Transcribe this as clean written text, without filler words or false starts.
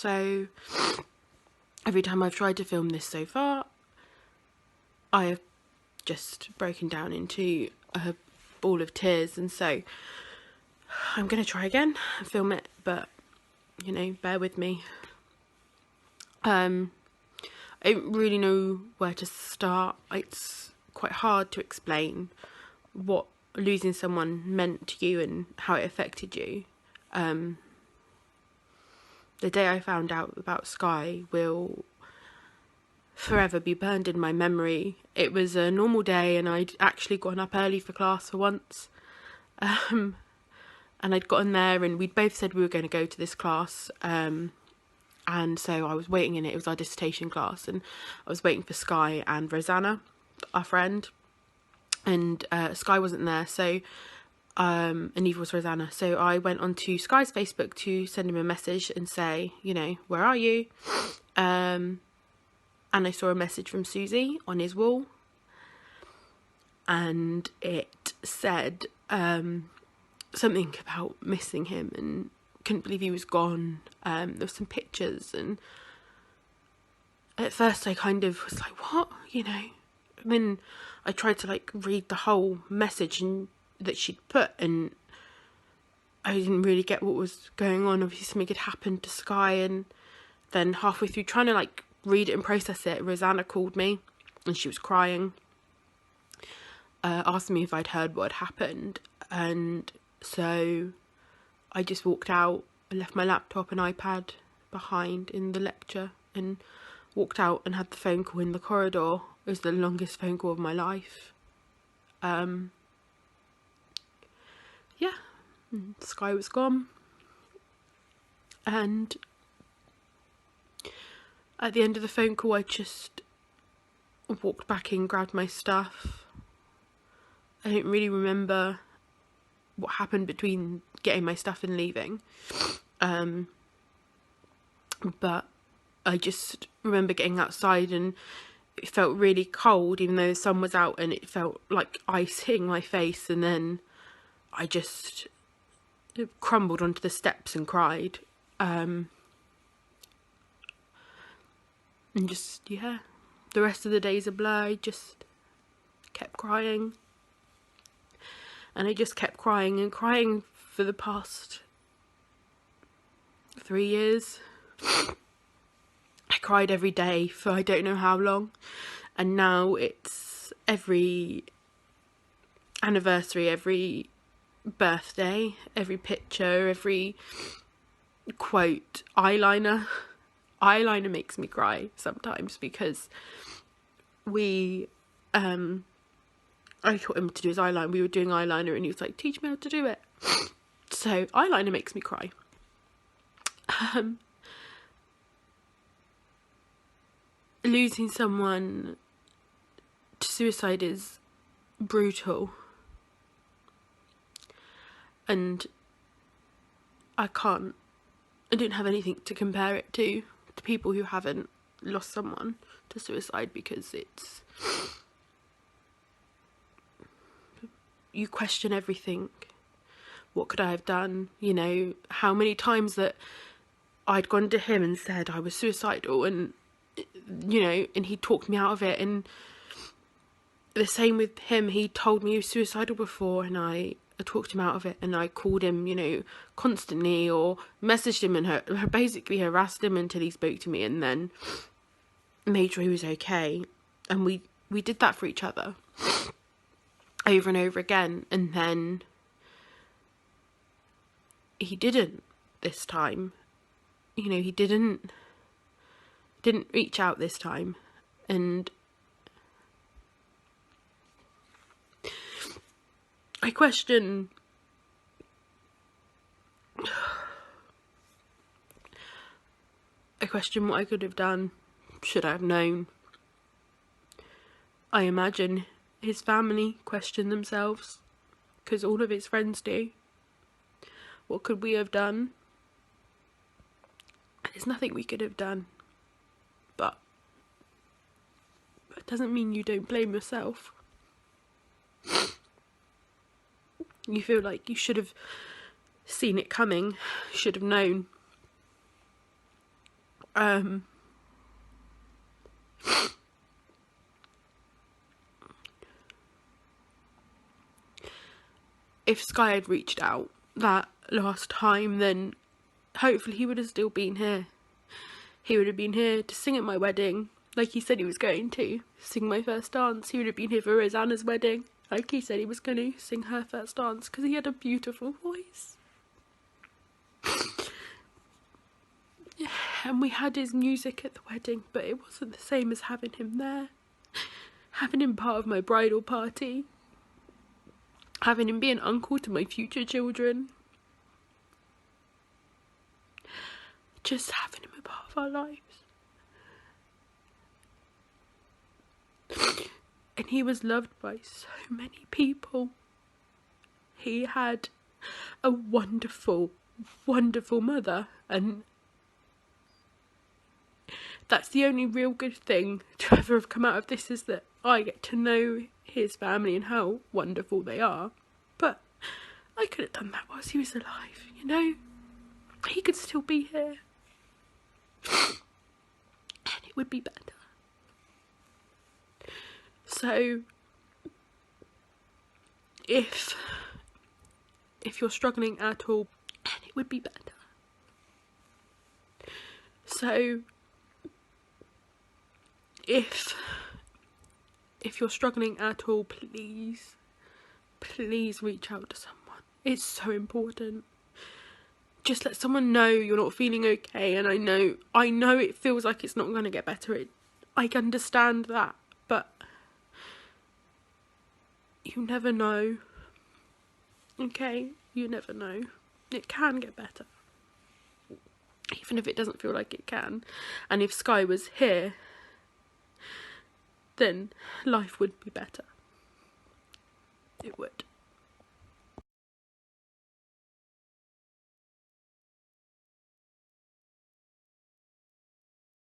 So every time I've tried to film this so far, I have just broken down into a ball of tears, and so I'm going to try again and film it, but, you know, bear with me. I don't really know where to start. It's quite hard to explain what losing someone meant to you and how it affected you. The day I found out about Sky will forever be burned in my memory. It was a normal day and I'd actually gotten up early for class for once. And I'd gotten there and we'd both said we were going to go to this class. And so I was waiting in it. It was our dissertation class, and I was waiting for Sky and Rosanna, our friend. And Sky wasn't there, so and neither was Rosanna. So I went onto Sky's Facebook to send him a message and say, you know, where are you? And I saw a message from Susie on his wall, and it said something about missing him and couldn't believe he was gone. There were some pictures, and at first I kind of was like, what, you know? And then I tried to like read the whole message that she'd put, and I didn't really get what was going on. Obviously something had happened to Sky, and then halfway through trying to like read it and process it, Rosanna called me and she was crying, asked me if I'd heard what had happened. And so I just walked out. I left my laptop and iPad behind in the lecture and walked out and had the phone call in the corridor. It was the longest phone call of my life. Yeah, Sky was gone. And at the end of the phone call, I just walked back in, grabbed my stuff. I don't really remember what happened between getting my stuff and leaving. But I just remember getting outside and it felt really cold, even though the sun was out, and it felt like ice hitting my face. And then I just crumbled onto the steps and cried. And just, yeah, the rest of the day's a blur. I just kept crying. And I just kept crying and crying for the past 3 years. I cried every day for I don't know how long. And now it's every anniversary, every birthday, every picture, every quote. Eyeliner makes me cry sometimes, because I taught him to do his eyeliner. We were doing eyeliner and he was like, teach me how to do it. So eyeliner makes me cry. Losing someone to suicide is brutal. And I don't have anything to compare it to people who haven't lost someone to suicide, because you question everything. What could I have done? You know, how many times that I'd gone to him and said I was suicidal, and, you know, and he talked me out of it. And the same with him. He told me he was suicidal before, and I talked him out of it. And I called him, you know, constantly, or messaged him and basically harassed him until he spoke to me, and then made sure he was okay. And we did that for each other over and over again. And then he didn't this time. You know, he didn't reach out this time. And I question what I could have done. Should I have known? I imagine his family question themselves, because all of his friends do. What could we have done? There's nothing we could have done. But it doesn't mean you don't blame yourself. You feel like you should have seen it coming, should have known. Um, if Sky had reached out that last time, then hopefully he would have still been here. He would have been here to sing at my wedding, like he said he was going to. Sing my first dance. He would have been here for Rosanna's wedding, like he said he was going to sing her first dance, because he had a beautiful voice. And we had his music at the wedding, but it wasn't the same as having him there. Having him part of my bridal party. Having him be an uncle to my future children. Just having him a part of our lives. And he was loved by so many people. He had a wonderful, wonderful mother, and that's the only real good thing to ever have come out of this, is that I get to know his family and how wonderful they are. But I could have done that whilst he was alive, you know? He could still be here. And it would be better. So, if you're struggling at all, and it would be better. So, if you're struggling at all, please reach out to someone. It's so important. Just let someone know you're not feeling okay, and I know it feels like it's not going to get better. I understand that, but you never know. Okay, you never know. It can get better, even if it doesn't feel like it can. And if Sky was here, then life would be better. It would.